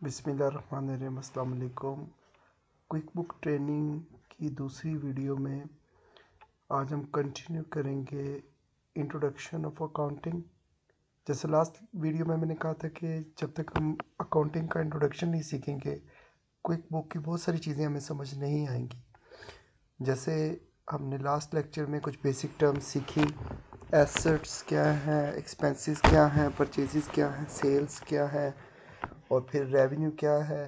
बिस्मिल्लाहिर्रहमानिर्रहीम। अस्सलाम वालेकुम। क्विक बुक ट्रेनिंग की दूसरी वीडियो में आज हम कंटिन्यू करेंगे इंट्रोडक्शन ऑफ अकाउंटिंग। जैसे लास्ट वीडियो में मैंने कहा था कि जब तक हम अकाउंटिंग का इंट्रोडक्शन नहीं सीखेंगे क्विक बुक की बहुत सारी चीज़ें हमें समझ नहीं आएंगी। जैसे हमने लास्ट लेक्चर में कुछ बेसिक टर्म्स सीखी, एसेट्स क्या हैं, एक्सपेंसेस क्या हैं, परचेजेस क्या हैं, सेल्स क्या है, और फिर रेवेन्यू क्या है,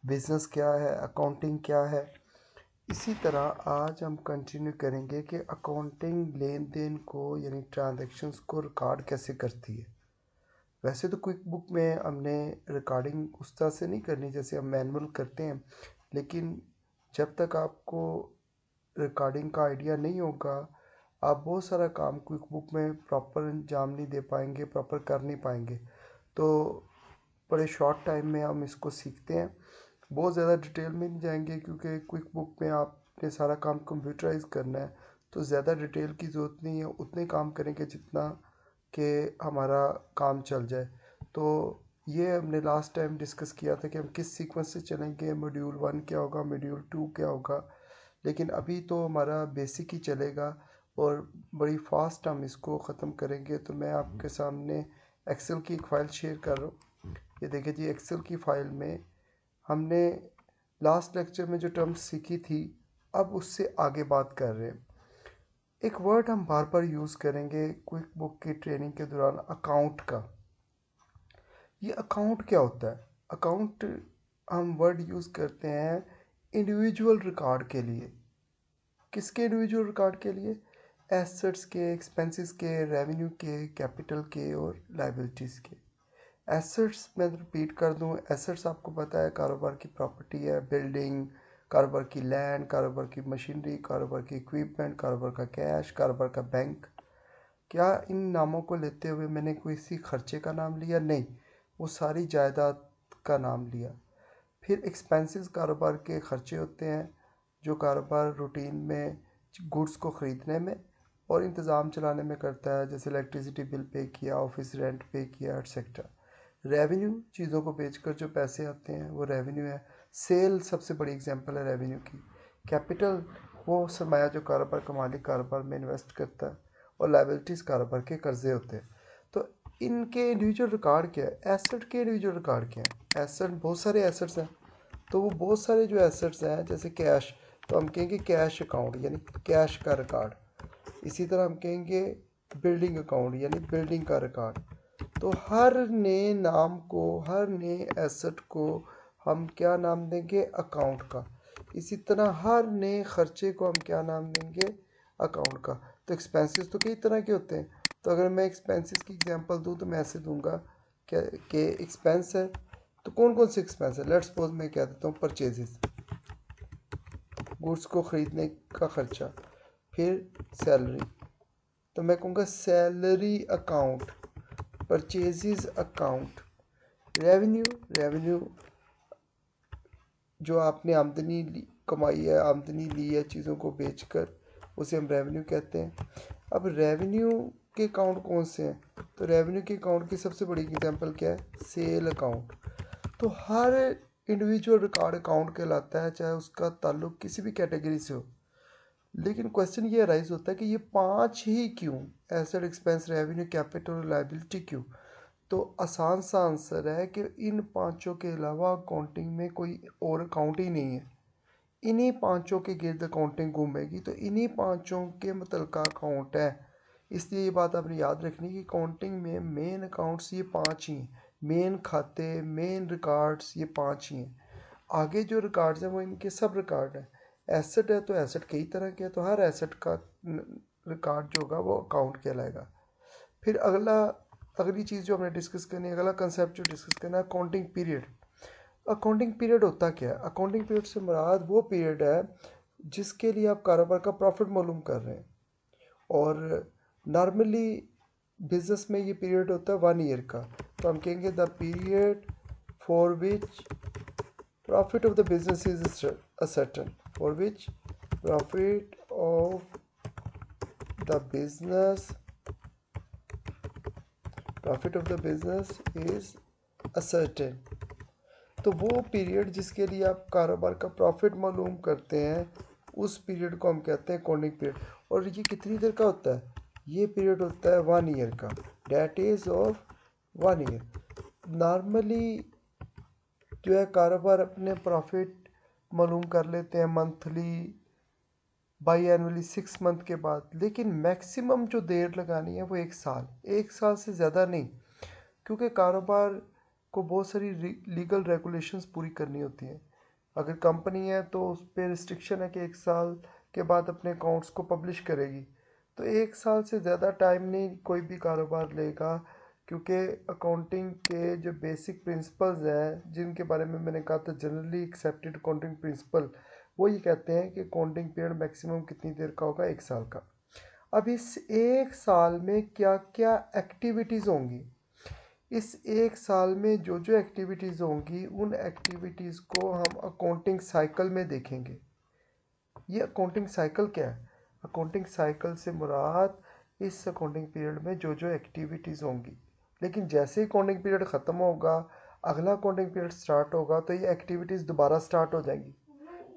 बिज़नेस क्या है, अकाउंटिंग क्या है। इसी तरह आज हम कंटिन्यू करेंगे कि अकाउंटिंग लेन देन को यानी ट्रांजैक्शंस को रिकॉर्ड कैसे करती है। वैसे तो क्विक बुक में हमने रिकॉर्डिंग उस तरह से नहीं करनी जैसे हम मैनुअल करते हैं, लेकिन जब तक आपको रिकॉर्डिंग का आइडिया नहीं होगा आप बहुत सारा काम क्विक बुक में प्रॉपर अंजाम नहीं दे पाएंगे, प्रॉपर कर नहीं पाएंगे। तो बड़े शॉर्ट टाइम में हम इसको सीखते हैं। बहुत ज़्यादा डिटेल में नहीं जाएंगे क्योंकि क्विक बुक में आपने सारा काम कंप्यूटराइज करना है, तो ज़्यादा डिटेल की ज़रूरत नहीं है। उतने काम करेंगे जितना कि हमारा काम चल जाए। तो ये हमने लास्ट टाइम डिस्कस किया था कि हम किस सीक्वेंस से चलेंगे, मॉड्यूल 1 क्या होगा, मॉड्यूल 2 क्या होगा। लेकिन अभी तो हमारा बेसिक ही चलेगा और बड़ी फास्ट हम इसको ख़त्म करेंगे। तो मैं आपके सामने एक्सेल की एक फ़ाइल शेयर कर रहा हूँ। ये देखिए जी, एक्सेल की फ़ाइल में हमने लास्ट लेक्चर में जो टर्म्स सीखी थी अब उससे आगे बात कर रहे हैं। एक वर्ड हम बार बार यूज़ करेंगे क्विक बुक की ट्रेनिंग के दौरान, अकाउंट का। ये अकाउंट क्या होता है? अकाउंट हम वर्ड यूज़ करते हैं इंडिविजुअल रिकॉर्ड के लिए। किसके इंडिविजुअल रिकॉर्ड के लिए? एसेट्स के, एक्सपेंसेस के, रेवेन्यू के, कैपिटल के और लायबिलिटीज़ के। एसेट्स मैं रिपीट कर दूं, एसेट्स आपको पता है कारोबार की प्रॉपर्टी है, बिल्डिंग, कारोबार की लैंड, कारोबार की मशीनरी, कारोबार की इक्विपमेंट, कारोबार का कैश, कारोबार का बैंक। क्या इन नामों को लेते हुए मैंने किसी खर्चे का नाम लिया? नहीं, वो सारी जायदाद का नाम लिया। फिर एक्सपेंसेस कारोबार के खर्चे होते हैं जो कारोबार रूटीन में गुड्स को ख़रीदने में और इंतज़ाम चलाने में करता है, जैसे इलेक्ट्रिसिटी बिल पे किया, ऑफिस रेंट पे किया, एट्सेट्रा। रेवेन्यू चीज़ों को बेचकर जो पैसे आते हैं वो रेवेन्यू है। सेल सबसे बड़ी एग्जांपल है रेवेन्यू की। कैपिटल वो सरमाया जो कारोबार का मालिक कारोबार में इन्वेस्ट करता है, और लायबिलिटीज़ कारोबार के कर्जे होते हैं। तो इनके इंडिविजुअल रिकॉर्ड क्या है? एसेट के इंडिविजुअल रिकॉर्ड क्या है? एसेट, बहुत सारे एसेट्स हैं। तो वो बहुत सारे जो एसेट्स हैं जैसे कैश, तो हम कहेंगे कैश अकाउंट यानी कैश का रिकॉर्ड। इसी तरह हम कहेंगे बिल्डिंग अकाउंट यानी बिल्डिंग का रिकॉर्ड। तो हर नए नाम को, हर नए एसेट को हम क्या नाम देंगे? अकाउंट का। इसी तरह हर नए खर्चे को हम क्या नाम देंगे? अकाउंट का। तो एक्सपेंसेस तो कई तरह के होते हैं। तो अगर मैं एक्सपेंसेस की एग्जांपल दूं तो मैं ऐसे दूंगा कि एक्सपेंस है तो कौन कौन से एक्सपेंस है? लेट्स सपोज मैं कह देता हूँ परचेजेस, गुड्स को ख़रीदने का खर्चा। फिर सैलरी, तो मैं कहूँगा salary account, purchases account. Revenue, revenue जो आपने आमदनी कमाई है, आमदनी ली है चीज़ों को बेचकर, उसे हम रेवेन्यू कहते हैं। अब रेवेन्यू के अकाउंट कौन से हैं? तो रेवेन्यू के अकाउंट की सबसे बड़ी एग्जांपल क्या है? Sale account. तो हर इंडिविजुअल रिकॉर्ड अकाउंट कहलाता है, चाहे उसका ताल्लुक किसी भी कैटेगरी से हो। लेकिन क्वेश्चन ये राइज होता है कि ये 5 ही क्यों? Asset, expense, revenue, capital, liability क्यों? तो आसान सा आंसर है कि इन पांचों के अलावा अकाउंटिंग में कोई और अकाउंट ही नहीं है। इन्हीं पांचों के गिर्द अकाउंटिंग घूमेगी, तो इन्हीं पांचों के मुतलका अकाउंट है। इसलिए ये बात आपने याद रखनी कि अकाउंटिंग में मेन अकाउंट्स ये 5 ही हैं। मेन खाते, मेन रिकॉर्ड्स ये 5 ही हैं। आगे जो रिकॉर्ड्स हैं वो इनके सब रिकॉर्ड हैं। एसेट है तो एसेट कई तरह के हैं, तो हर एसेट का रिकॉर्ड जो होगा वो अकाउंट कहलाएगा। फिर अगली चीज़ जो हमने डिस्कस करनी है, अगला कंसेप्ट जो डिस्कस करना है, अकाउंटिंग पीरियड। अकाउंटिंग पीरियड होता क्या है? अकाउंटिंग पीरियड से मुराद वो पीरियड है जिसके लिए आप कारोबार का प्रॉफिट मालूम कर रहे हैं। और नॉर्मली बिजनेस में ये पीरियड होता है 1 ईयर का। तो हम कहेंगे the period for which profit of the business is certain, for which profit of the business is certain. तो वो पीरियड जिसके लिए आप कारोबार का प्रॉफिट मालूम करते हैं उस पीरियड को हम कहते हैं अकाउंटिंग पीरियड। और ये कितनी देर का होता है? ये पीरियड होता है 1 ईयर का, date is of 1 year. Normally जो है कारोबार अपने प्रॉफिट मालूम कर लेते हैं मंथली, बाई एनुअली, 6 मंथ के बाद, लेकिन मैक्सिमम जो देर लगानी है वो 1 साल से ज़्यादा नहीं, क्योंकि कारोबार को बहुत सारी लीगल रेगुलेशंस पूरी करनी होती हैं। अगर कंपनी है तो उस पर रिस्ट्रिक्शन है कि 1 साल के बाद अपने अकाउंट्स को पब्लिश करेगी, तो 1 साल से ज़्यादा टाइम नहीं कोई भी कारोबार लेगा, क्योंकि अकाउंटिंग के जो बेसिक प्रिंसिपल्स हैं जिनके बारे में मैंने कहा था, जनरली एक्सेप्टेड अकाउंटिंग प्रिंसिपल, वो ये कहते हैं कि अकाउंटिंग पीरियड मैक्सिमम कितनी देर का होगा? 1 साल का। अब इस 1 साल में क्या क्या एक्टिविटीज़ होंगी? इस 1 साल में जो जो एक्टिविटीज़ होंगी उन एक्टिविटीज़ को हम अकाउंटिंग साइकिल में देखेंगे। ये अकाउंटिंग साइकिल क्या है? अकाउंटिंग साइकिल से मुराद इस अकाउंटिंग पीरियड में जो जो एक्टिविटीज़ होंगी, लेकिन जैसे ही अकाउंटिंग पीरियड ख़त्म होगा, अगला अकाउंटिंग पीरियड स्टार्ट होगा, तो ये एक्टिविटीज़ दोबारा स्टार्ट हो जाएंगी।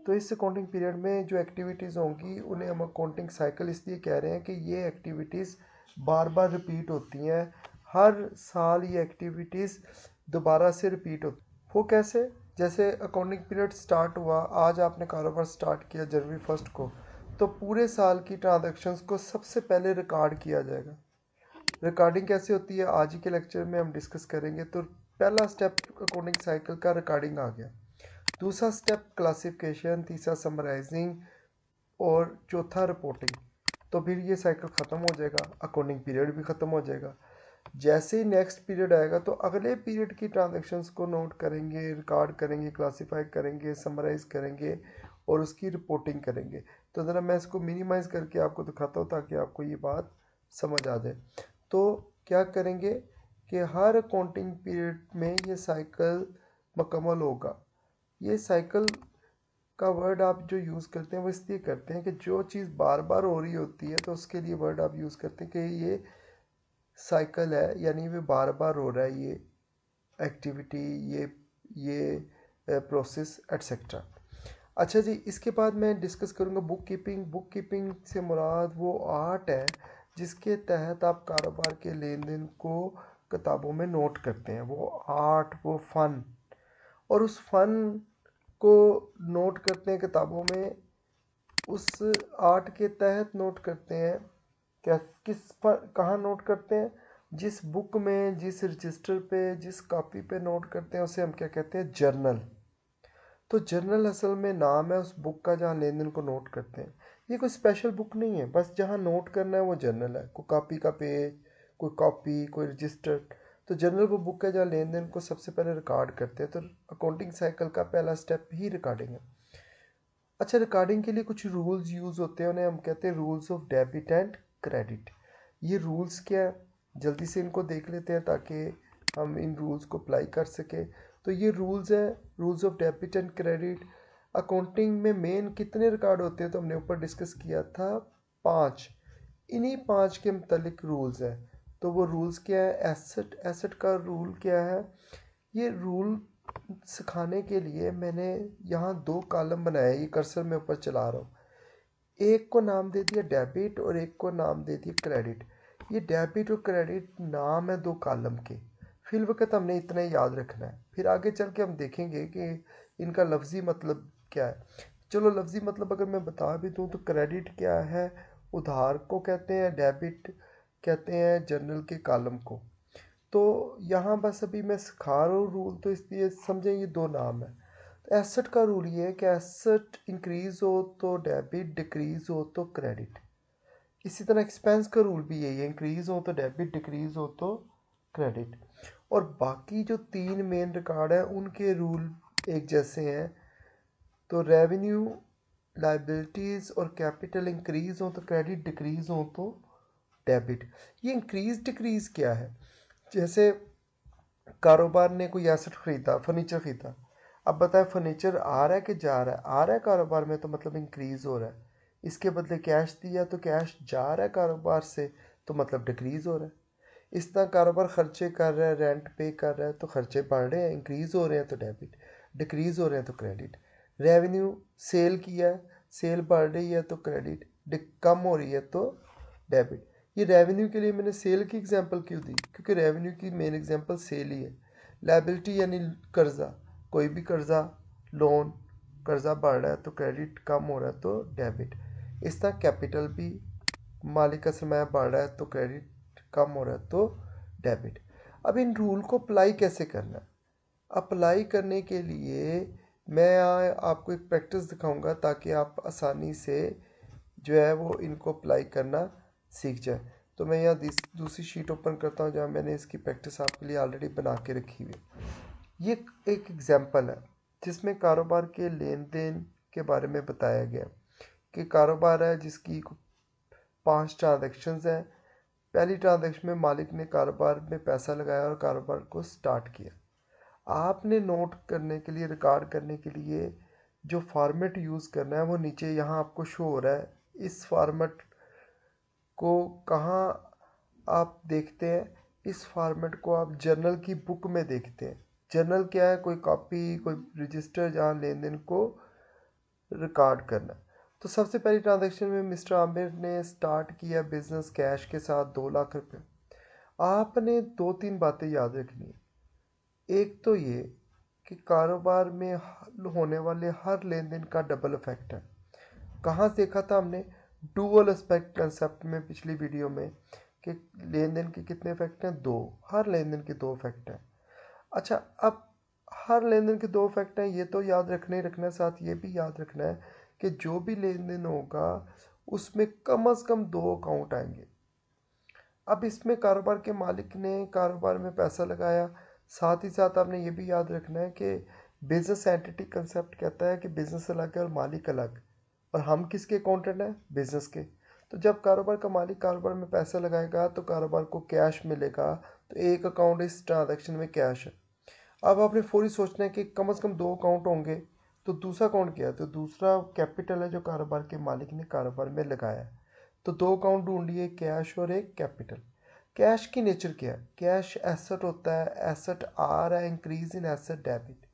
तो इस अकाउंटिंग पीरियड में जो एक्टिविटीज़ होंगी उन्हें हम अकाउंटिंग साइकिल इसलिए कह रहे हैं कि ये एक्टिविटीज़ बार बार रिपीट होती हैं। हर साल ये एक्टिविटीज़ दोबारा से रिपीट होती। वो कैसे? जैसे अकाउंटिंग पीरियड स्टार्ट हुआ, आज आपने कारोबार स्टार्ट किया जनवरी 1 को, तो पूरे साल की ट्रांजैक्शंस को सबसे पहले रिकॉर्ड किया जाएगा। रिकॉर्डिंग कैसे होती है आज ही के लेक्चर में हम डिस्कस करेंगे। तो पहला स्टेप अकाउंटिंग साइकिल का रिकॉर्डिंग आ गया। दूसरा स्टेप क्लासिफिकेशन, तीसरा समराइजिंग और चौथा रिपोर्टिंग। तो फिर ये साइकिल ख़त्म हो जाएगा, अकाउंटिंग पीरियड भी ख़त्म हो जाएगा। जैसे ही नेक्स्ट पीरियड आएगा तो अगले पीरियड की ट्रांजैक्शंस को नोट करेंगे, रिकॉर्ड करेंगे, क्लासीफाई करेंगे, समराइज़ करेंगे और उसकी रिपोर्टिंग करेंगे। तो ज़रा मैं इसको मिनिमाइज़ करके आपको दिखाता हूँ ताकि आपको ये बात समझ आ जाए। तो क्या करेंगे कि हर अकाउंटिंग पीरियड में ये साइकिल मुकम्मल होगा। ये साइकिल का वर्ड आप जो यूज़ करते हैं वो इसलिए करते हैं कि जो चीज़ बार बार हो रही होती है तो उसके लिए वर्ड आप यूज़ करते हैं कि ये साइकिल है, यानी वो बार बार हो रहा है, ये एक्टिविटी, ये प्रोसेस एट्सेट्रा। अच्छा जी, इसके बाद मैं डिस्कस करूँगा बुक कीपिंग। बुक कीपिंग से मुराद वो आर्ट है जिसके तहत आप कारोबार के लेन देन को किताबों में नोट करते हैं। वो आर्ट, वो फ़न, और उस फ़न को नोट करते हैं किताबों में। उस आर्ट के तहत नोट करते हैं क्या, किस पर, कहाँ नोट करते हैं? जिस बुक में, जिस रजिस्टर पे, जिस कॉपी पे नोट करते हैं उसे हम क्या कहते हैं? जर्नल। तो जर्नल असल में नाम है उस बुक का जहाँ लेन देन को नोट करते हैं। ये कोई स्पेशल बुक नहीं है, बस जहाँ नोट करना है वो जर्नल है। कोई कॉपी का पेज, कोई कॉपी, कोई रजिस्टर। तो जर्नल वो बुक है जहाँ लेन देन को सबसे पहले रिकॉर्ड करते हैं। तो अकाउंटिंग साइकिल का पहला स्टेप ही रिकॉर्डिंग है। अच्छा, रिकॉर्डिंग के लिए कुछ रूल्स यूज़ होते हैं, उन्हें हम कहते हैं rules of debit and credit. ये रूल्स क्या है, जल्दी से इनको देख लेते हैं ताकि हम इन रूल्स को अप्लाई कर सकें। तो ये रूल्स हैं, rules of debit and credit. Accounting में मेन कितने रिकॉर्ड होते हैं तो हमने ऊपर डिस्कस किया था 5। इन्हीं 5 के मुतालिक रूल्स हैं। तो वो रूल्स क्या है? एसेट, एसेट का रूल क्या है? ये रूल सिखाने के लिए मैंने यहाँ 2 कॉलम बनाए, ये कर्सर में ऊपर चला रहा हूँ। एक को नाम दे दिया डेबिट और एक को नाम दे दिया क्रेडिट। ये डेबिट और क्रेडिट नाम है 2 कॉलम के। फिल वक्त हमने इतना ही याद रखना है, फिर आगे चल के हम देखेंगे कि इनका लफ्ज़ी मतलब क्या है। चलो, लफ्ज़ी मतलब अगर मैं बता भी दूँ तो क्रेडिट क्या है? उधार को कहते हैं, डेबिट कहते हैं जर्नल के कॉलम को। तो यहाँ बस अभी मैं सिखा रहा हूँ रूल, तो इसलिए समझें ये 2 नाम है। तो एसेट का रूल ये है कि एसेट इंक्रीज हो तो डेबिट, डिक्रीज हो तो क्रेडिट। इसी तरह एक्सपेंस का रूल भी यही है, इंक्रीज हो तो डेबिट, डिक्रीज हो तो क्रेडिट। और बाकी जो 3 मेन रिकॉर्ड हैं उनके रूल एक जैसे हैं। तो रेवेन्यू, लाइबिलिटीज़ और कैपिटल इंक्रीज हो तो क्रेडिट, डिक्रीज हो तो डेबिट। ये इंक्रीज डिक्रीज क्या है? जैसे कारोबार ने कोई एसेट ख़रीदा, फर्नीचर ख़रीदा। अब बताएं फर्नीचर आ रहा है कि जा रहा है? आ रहा है कारोबार में, तो मतलब इंक्रीज़ हो रहा है। इसके बदले कैश दिया तो कैश जा रहा है कारोबार से, तो मतलब डिक्रीज़ हो रहा है। इस तरह कारोबार खर्चे कर रहा है, रेंट पे कर रहा है तो खर्चे बढ़ रहे हैं, इंक्रीज़ हो रहे हैं तो डेबिट। डिक्रीज हो रहे हैं तो क्रेडिट। रेवेन्यू सेल किया है, सेल बढ़ रही है तो क्रेडिट, कम हो रही है तो डेबिट। ये रेवेन्यू के लिए मैंने सेल की एग्जांपल क्यों दी, क्योंकि रेवेन्यू की मेन एग्जांपल सेल ही है। लायबिलिटी यानी कर्जा, कोई भी कर्जा, लोन, कर्जा बढ़ रहा है तो क्रेडिट, कम हो रहा है तो डेबिट। इस तरह कैपिटल भी, मालिक का सरमाया बढ़ रहा है तो क्रेडिट, कम हो रहा है तो डेबिट। अब इन रूल को अप्लाई कैसे करना है? अप्लाई करने के लिए मैं आपको एक प्रैक्टिस दिखाऊंगा ताकि आप आसानी से जो है वो इनको अप्लाई करना सीख जाए। तो मैं यहाँ दूसरी शीट ओपन करता हूँ जहाँ मैंने इसकी प्रैक्टिस आपके लिए ऑलरेडी बना के रखी हुई है। ये एक एग्जाम्पल है जिसमें कारोबार के लेन देन के बारे में बताया गया कि कारोबार है जिसकी 5 ट्रांजेक्शन्स हैं। पहली ट्रांजेक्शन में मालिक ने कारोबार में पैसा लगाया और कारोबार को स्टार्ट किया। आपने नोट करने के लिए, रिकॉर्ड करने के लिए जो फॉर्मेट यूज़ करना है वो नीचे यहाँ आपको शो हो रहा है। इस फॉर्मेट को कहाँ आप देखते हैं? इस फॉर्मेट को आप जर्नल की बुक में देखते हैं। जर्नल क्या है? कोई कॉपी, कोई रजिस्टर जहाँ लेन देन को रिकॉर्ड करना। तो सबसे पहली ट्रांजैक्शन में मिस्टर आमिर ने स्टार्ट किया बिजनेस कैश के साथ 2 लाख रुपए। आपने 2-3 बातें याद रखनी है। एक तो ये कि कारोबार में होने वाले हर लेन देन का डबल इफेक्ट है। कहाँ देखा था हमने? डुअल एस्पेक्ट कंसेप्ट में, पिछली वीडियो में, कि लेन देन के कितने इफेक्ट हैं? 2। हर लेन देन के 2 इफेक्ट हैं। अच्छा, अब हर लेन देन के 2 इफेक्ट हैं, ये तो याद रखना ही रखना है। साथ ये भी याद रखना है कि जो भी लेन देन होगा उसमें कम से कम 2 अकाउंट आएंगे। अब इसमें कारोबार के मालिक ने कारोबार में पैसा लगाया। साथ ही साथ आपने ये भी याद रखना है कि बिजनेस एंटिटी कंसेप्ट कहता है कि बिजनेस अलग है और मालिक अलग, और हम किसके अकाउंटेंट हैं? बिजनेस के। तो जब कारोबार का मालिक कारोबार में पैसा लगाएगा तो कारोबार को कैश मिलेगा, तो एक अकाउंट इस ट्रांजैक्शन में कैश है। अब आपने फौरी सोचना है कि कम से कम 2 अकाउंट होंगे, तो दूसरा अकाउंट क्या है? तो दूसरा कैपिटल है जो कारोबार के मालिक ने कारोबार में लगाया है। तो 2 अकाउंट ढूंढिए, कैश और एक कैपिटल। कैश की नेचर क्या है? कैश एसेट होता है, एसेट आर है, increase in asset debit.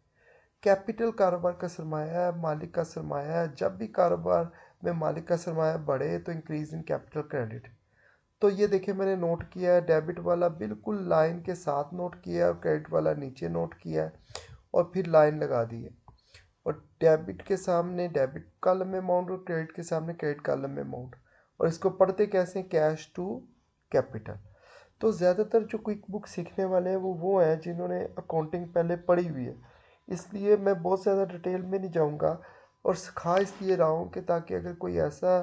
Capital कारोबार का सरमाया है, मालिक का सरमाया है। जब भी कारोबार में मालिक का सरमाया बढ़े तो इंक्रीज इन कैपिटल क्रेडिट। तो ये देखिए मैंने नोट किया है, डेबिट वाला बिल्कुल लाइन के साथ नोट किया है और क्रेडिट वाला नीचे नोट किया है और फिर लाइन लगा दी है। और डेबिट के सामने डेबिट कॉलम में अमाउंट और क्रेडिट के सामने क्रेडिट कॉलम में अमाउंट। और इसको पढ़ते कैसे? Cash to capital. तो ज़्यादातर जो क्विक बुक सीखने वाले हैं वो हैं जिन्होंने अकाउंटिंग पहले पढ़ी हुई है। इसलिए मैं बहुत ज़्यादा डिटेल में नहीं जाऊंगा और सिखा इसलिए रहा हूँ कि ताकि अगर कोई ऐसा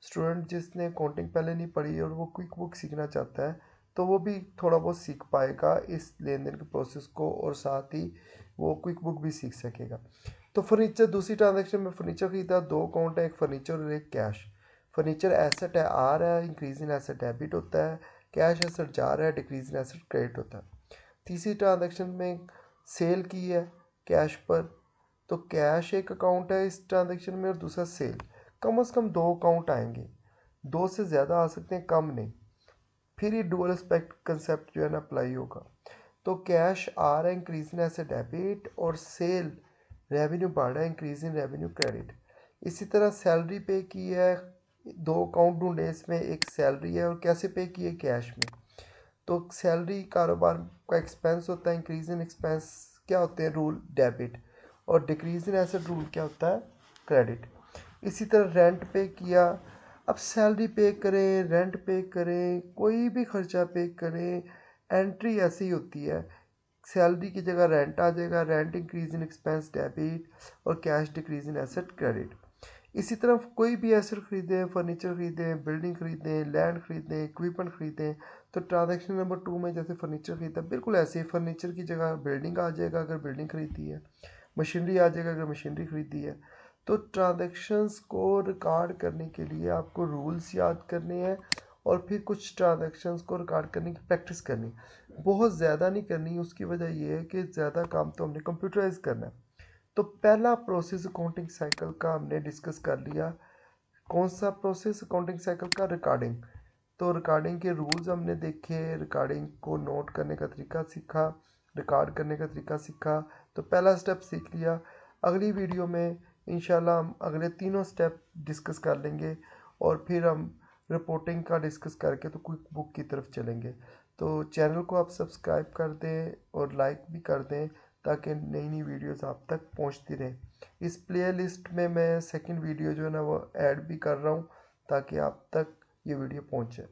स्टूडेंट जिसने अकाउंटिंग पहले नहीं पढ़ी और वो क्विक बुक सीखना चाहता है तो वो भी थोड़ा बहुत सीख पाएगा इस लेन देन के प्रोसेस को, और साथ ही वो क्विक बुक भी सीख सकेगा। तो फर्नीचर, दूसरी ट्रांजैक्शन में फर्नीचर खरीदा। 2 अकाउंट है, एक फर्नीचर और एक कैश। फर्नीचर एसेट है, आर है, इंक्रीज इन एसेट डेबिट होता है। कैश एसेट जा रहा है, डिक्रीज इन एसेट क्रेडिट होता है। तीसरी ट्रांजैक्शन में सेल की है कैश पर, तो कैश एक अकाउंट है इस ट्रांजैक्शन में और दूसरा सेल। कम से कम 2 अकाउंट आएंगे, 2 से ज़्यादा आ सकते हैं, कम नहीं। फिर ये डुअल एस्पेक्ट कंसेप्ट जो है ना अप्लाई होगा। तो कैश आ रहा है, इंक्रीज इन एसेट डेबिट, और सेल रेवेन्यू बढ़ रहा है, इंक्रीज इन रेवेन्यू क्रेडिट। इसी तरह सैलरी पे की है, 2 अकाउंट ढूंढे इसमें, एक सैलरी है और कैसे पे की है? कैश में। तो सैलरी कारोबार का एक्सपेंस होता है, इंक्रीज इन एक्सपेंस क्या होते हैं? Rule debit. और डिक्रीज इन एसेट रूल क्या होता है? क्रेडिट। इसी तरह रेंट पे किया। अब सैलरी पे करें, रेंट पे करें, कोई भी खर्चा पे करें, एंट्री ऐसी होती है, सैलरी की जगह रेंट आ जाएगा, rent increase in expense debit और cash decrease in asset credit. इसी तरह कोई भी एसेट खरीदें, फर्नीचर खरीदें, बिल्डिंग खरीदें, लैंड खरीदें, इक्विपमेंट खरीदें, तो ट्रांजैक्शन नंबर 2 में जैसे फर्नीचर खरीदा, बिल्कुल ऐसे ही फर्नीचर की जगह बिल्डिंग आ जाएगा अगर बिल्डिंग खरीदी है, मशीनरी आ जाएगा अगर मशीनरी खरीदी है। तो ट्रांजैक्शंस को रिकॉर्ड करने के लिए आपको रूल्स याद करने हैं और फिर कुछ ट्रांजैक्शंस को रिकॉर्ड करने की प्रैक्टिस करनी। बहुत ज़्यादा नहीं करनी, उसकी वजह यह है कि ज़्यादा काम तो हमने कंप्यूटराइज करना है। तो पहला प्रोसेस अकाउंटिंग साइकिल का हमने डिस्कस कर लिया। कौन सा प्रोसेस अकाउंटिंग साइकिल का? रिकॉर्डिंग। तो रिकॉर्डिंग के रूल्स हमने देखे, रिकॉर्डिंग को नोट करने का तरीका सीखा, रिकॉर्ड करने का तरीका सीखा, तो पहला स्टेप सीख लिया। अगली वीडियो में इंशाल्लाह हम अगले तीनों स्टेप डिस्कस कर लेंगे और फिर हम रिपोर्टिंग का डिस्कस करके तो क्विक बुक की तरफ चलेंगे। तो चैनल को आप सब्सक्राइब कर दें और लाइक भी कर दें ताकि नई नई वीडियोस आप तक पहुंचती रहें। इस प्ले लिस्ट में मैं सेकंड वीडियो जो है ना वो ऐड भी कर रहा हूं ताकि आप तक ये वीडियो पहुंचे।